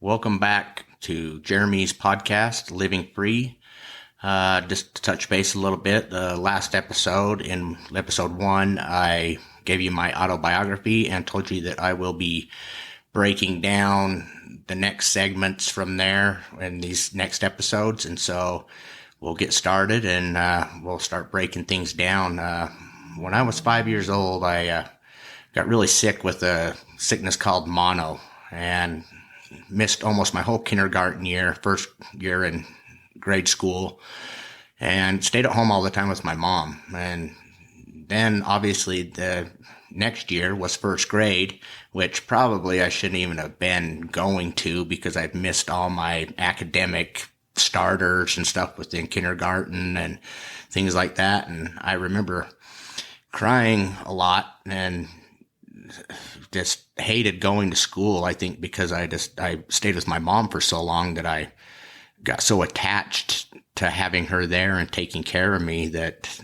Welcome back to Jeremy's podcast, Living Free. Just to touch base a little bit, the last episode, in episode 1, I gave you my autobiography and told you that I will be breaking down the next segments from there in these next episodes. And so we'll get started and we'll start breaking things down. When I was 5 years old, I got really sick with a sickness called mono and missed almost my whole kindergarten year, first year in grade school, and stayed at home all the time with my mom. And then obviously the next year was first grade, which probably I shouldn't even have been going to because I'd missed all my academic starters and stuff within kindergarten and things like that. And I remember crying a lot and just hated going to school. I think because I stayed with my mom for so long that I got so attached to having her there and taking care of me that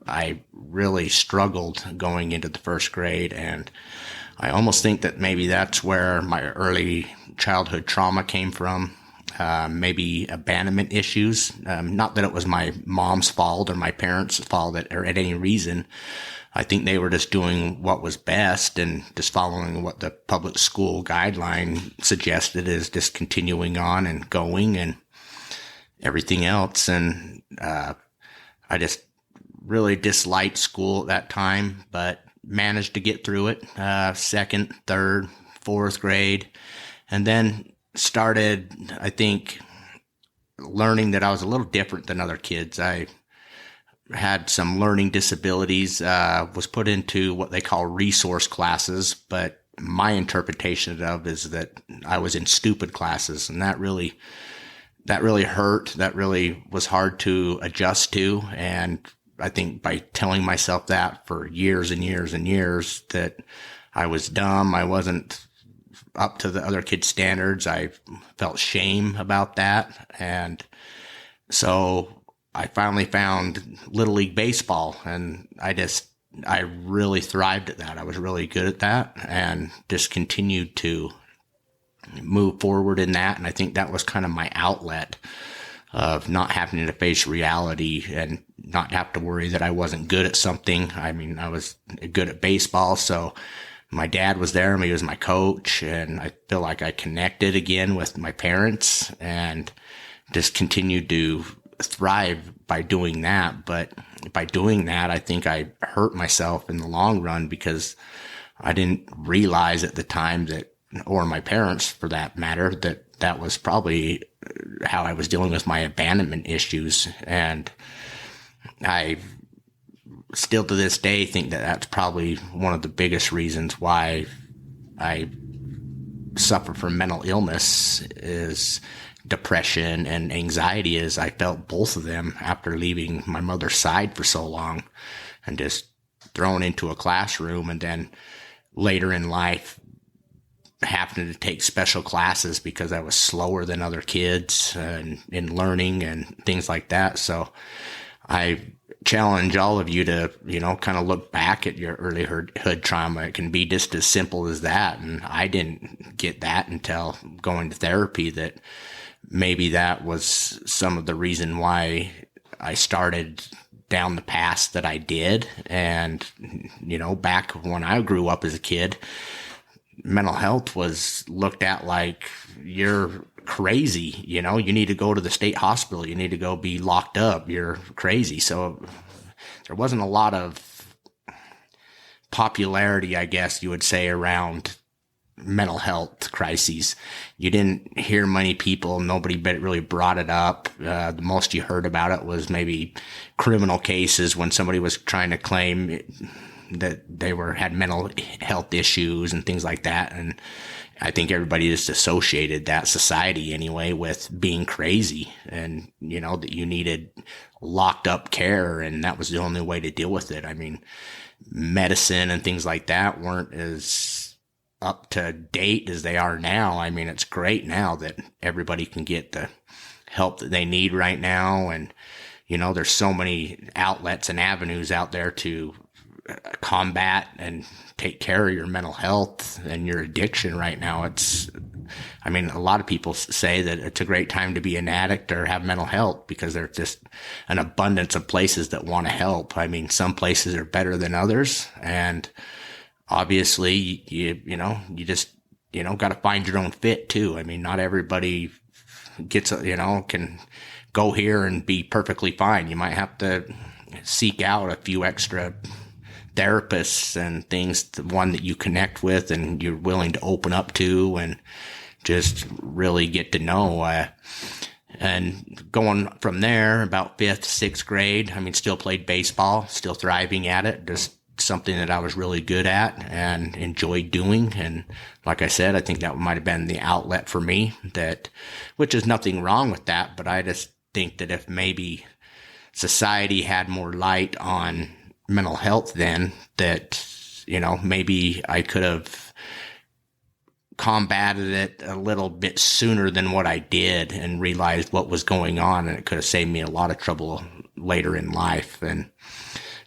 I really struggled going into the first grade. And I almost think that maybe that's where my early childhood trauma came from. Maybe abandonment issues. Not that it was my mom's fault or my parents' fault or at any reason. I think they were just doing what was best and just following what the public school guideline suggested, is just continuing on and going and everything else. And I just really disliked school at that time, but managed to get through it, second, third, fourth grade, and then started, I think, learning that I was a little different than other kids. I had some learning disabilities, was put into what they call resource classes, but my interpretation of it is that I was in stupid classes, and that really hurt. That really was hard to adjust to. And I think by telling myself that for years and years and years that I was dumb, I wasn't up to the other kids' standards, I felt shame about that. And so I finally found Little League Baseball, and I really thrived at that. I was really good at that and just continued to move forward in that. And I think that was kind of my outlet of not having to face reality and not have to worry that I wasn't good at something. I mean, I was good at baseball, so my dad was there and he was my coach, and I feel like I connected again with my parents and just continued to thrive by doing that. But by doing that, I think I hurt myself in the long run because I didn't realize at the time that, or my parents for that matter, that was probably how I was dealing with my abandonment issues. And I still to this day think that that's probably one of the biggest reasons why I suffer from mental illness is depression and anxiety. Is I felt both of them after leaving my mother's side for so long and just thrown into a classroom, and then later in life having to take special classes because I was slower than other kids and in learning and things like that. So I challenge all of you to, kind of look back at your early hood trauma. It can be just as simple as that. And I didn't get that until going to therapy, that maybe that was some of the reason why I started down the path that I did. And, back when I grew up as a kid, mental health was looked at like you're crazy. You need to go to the state hospital. You need to go be locked up. You're crazy. So there wasn't a lot of popularity, I guess you would say, around mental health crises. You didn't hear many people, nobody really brought it up. The most you heard about it was maybe criminal cases when somebody was trying to claim that they had mental health issues and things like that. And I think everybody just associated that, society anyway, with being crazy, and that you needed locked up care, and that was the only way to deal with it. I mean, medicine and things like that weren't as up to date as they are now. I mean, it's great now that everybody can get the help that they need right now. And, there's so many outlets and avenues out there to combat and take care of your mental health and your addiction right now. It's I mean, a lot of people say that it's a great time to be an addict or have mental health because there's just an abundance of places that want to help. I mean, some places are better than others. And obviously, you just, got to find your own fit too. I mean, not everybody gets, can go here and be perfectly fine. You might have to seek out a few extra therapists and things, the one that you connect with and you're willing to open up to and just really get to know. And going from there, about 5th, 6th grade, I mean, still played baseball, still thriving at it, just something that I was really good at and enjoyed doing. And like I said, I think that might have been the outlet for me, which is nothing wrong with that. But I just think that if maybe society had more light on mental health then, that, maybe I could have combated it a little bit sooner than what I did and realized what was going on. And it could have saved me a lot of trouble later in life. And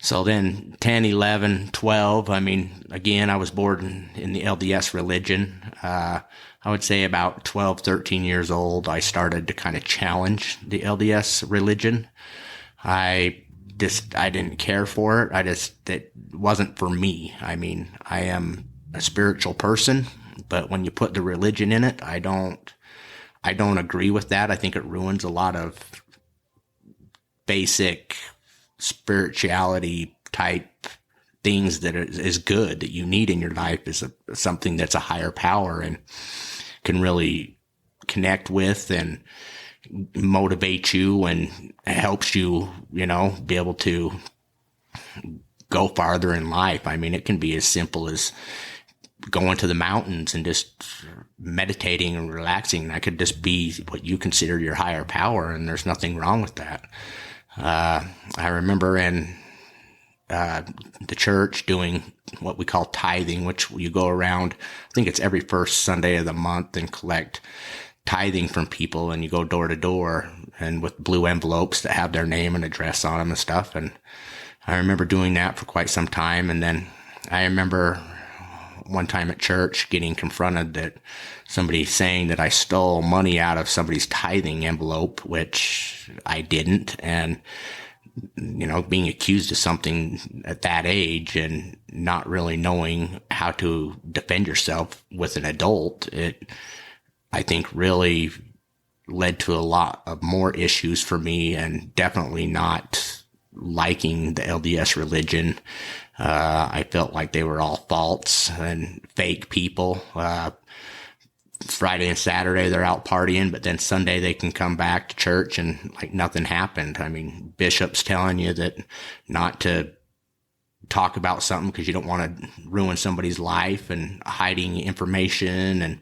so then 10, 11, 12, I mean, again, I was born in the LDS religion. I would say about 12, 13 years old, I started to kind of challenge the LDS religion. I didn't care for it. It wasn't for me. I mean, I am a spiritual person, but when you put the religion in it, I don't agree with that. I think it ruins a lot of basic spirituality type things that is good that you need in your life is something that's a higher power and can really connect with and motivate you and helps you, be able to go farther in life. I mean, it can be as simple as going to the mountains and just meditating and relaxing. That could just be what you consider your higher power, and there's nothing wrong with that. I remember in the church doing what we call tithing, which you go around, I think it's every first Sunday of the month, and collect tithing from people, and you go door to door and with blue envelopes that have their name and address on them and stuff. And I remember doing that for quite some time. And then I remember one time at church getting confronted that somebody saying that I stole money out of somebody's tithing envelope, which I didn't. And, being accused of something at that age and not really knowing how to defend yourself with an adult, I think really led to a lot of more issues for me, and definitely not liking the LDS religion. I felt like they were all false and fake people. Friday and Saturday they're out partying, but then Sunday they can come back to church and like nothing happened. I mean, bishops telling you that not to talk about something because you don't want to ruin somebody's life, and hiding information. And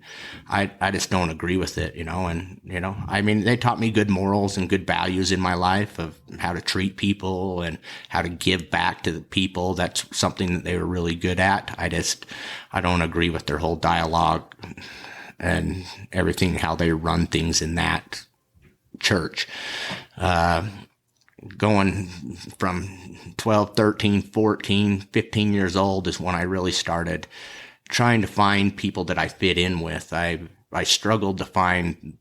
I just don't agree with it, I mean, they taught me good morals and good values in my life of how to treat people and how to give back to the people. That's something that they were really good at. I don't agree with their whole dialogue and everything, how they run things in that church. Going from 12, 13, 14, 15 years old is when I really started trying to find people that I fit in with. I struggled to find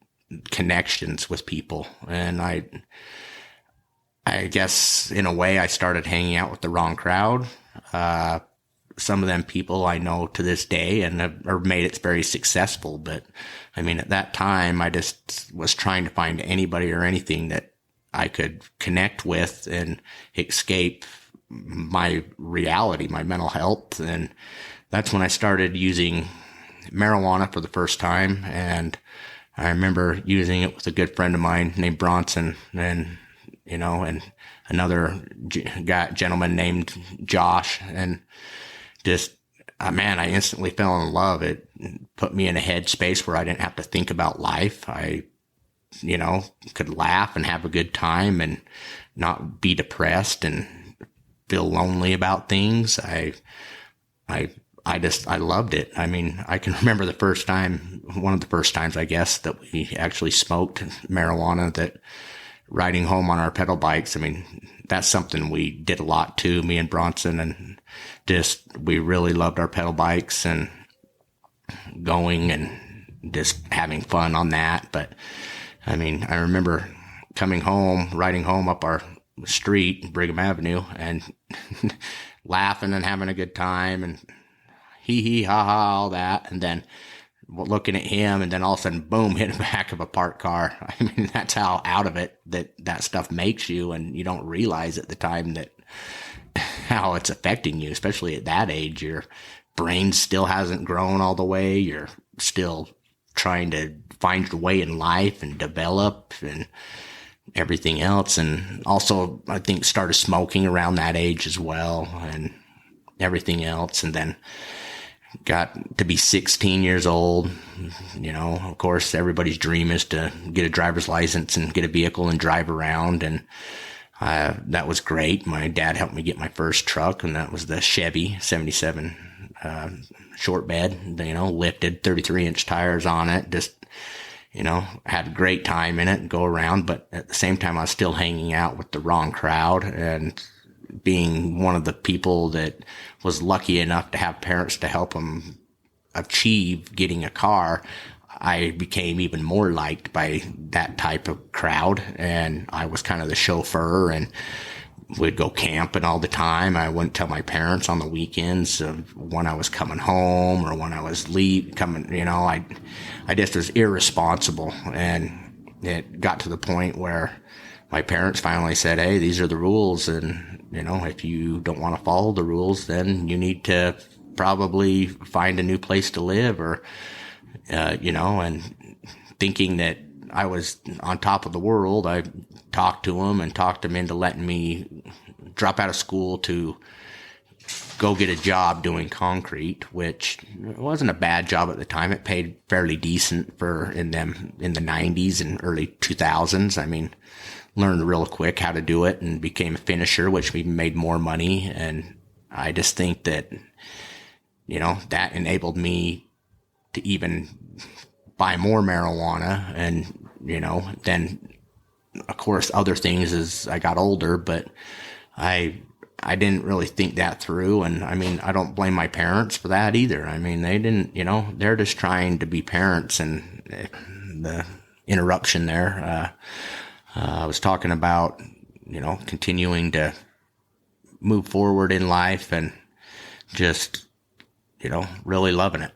connections with people. And I guess in a way I started hanging out with the wrong crowd. Some of them people I know to this day and have made it very successful. But I mean, at that time, I just was trying to find anybody or anything that I could connect with and escape my reality, my mental health. And that's when I started using marijuana for the first time. And I remember using it with a good friend of mine named Bronson, and another gentleman named Josh. And just, man, I instantly fell in love. It put me in a headspace where I didn't have to think about life. I could laugh and have a good time and not be depressed and feel lonely about things. I loved it. I mean, I can remember one of the first times, I guess, that we actually smoked marijuana, that riding home on our pedal bikes. I mean, that's something we did a lot too, me and Bronson, and we really loved our pedal bikes and going and just having fun on that. But I mean, I remember coming home, riding home up our street, Brigham Avenue, and laughing and having a good time and hee hee ha ha, all that. And then looking at him, and then all of a sudden, boom, hit the back of a parked car. I mean, that's how out of it that stuff makes you, and you don't realize at the time that how it's affecting you, especially at that age. Your brain still hasn't grown all the way. You're still trying to find your way in life and develop and everything else. And also, I think started smoking around that age as well and everything else. And then got to be 16 years old. You know, of course, everybody's dream is to get a driver's license and get a vehicle and drive around. And that was great. My dad helped me get my first truck, and that was the Chevy 77 short bed, you know, lifted 33-inch tires on it. Just, you know, had a great time in it and go around. But at the same time, I was still hanging out with the wrong crowd, and being one of the people that was lucky enough to have parents to help them achieve getting a car, I became even more liked by that type of crowd. And I was kind of the chauffeur and would go camping all the time. I wouldn't tell my parents on the weekends of when I was coming home or when I was coming, you know, I just was irresponsible. And it got to the point where my parents finally said, hey, these are the rules. And, you know, if you don't want to follow the rules, then you need to probably find a new place to live, or, you know, and thinking that I was on top of the world, I talked to them and talked them into letting me drop out of school to go get a job doing concrete, which wasn't a bad job at the time. It paid fairly decent in the 90s and early 2000s. I mean, learned real quick how to do it and became a finisher, which even made more money. And I just think that, you know, that enabled me to even buy more marijuana. And, you know, then of course other things as I got older, but I didn't really think that through. And I mean, I don't blame my parents for that either. I mean, they didn't, you know, they're just trying to be parents. And the interruption there, I was talking about, you know, continuing to move forward in life and just, you know, really loving it.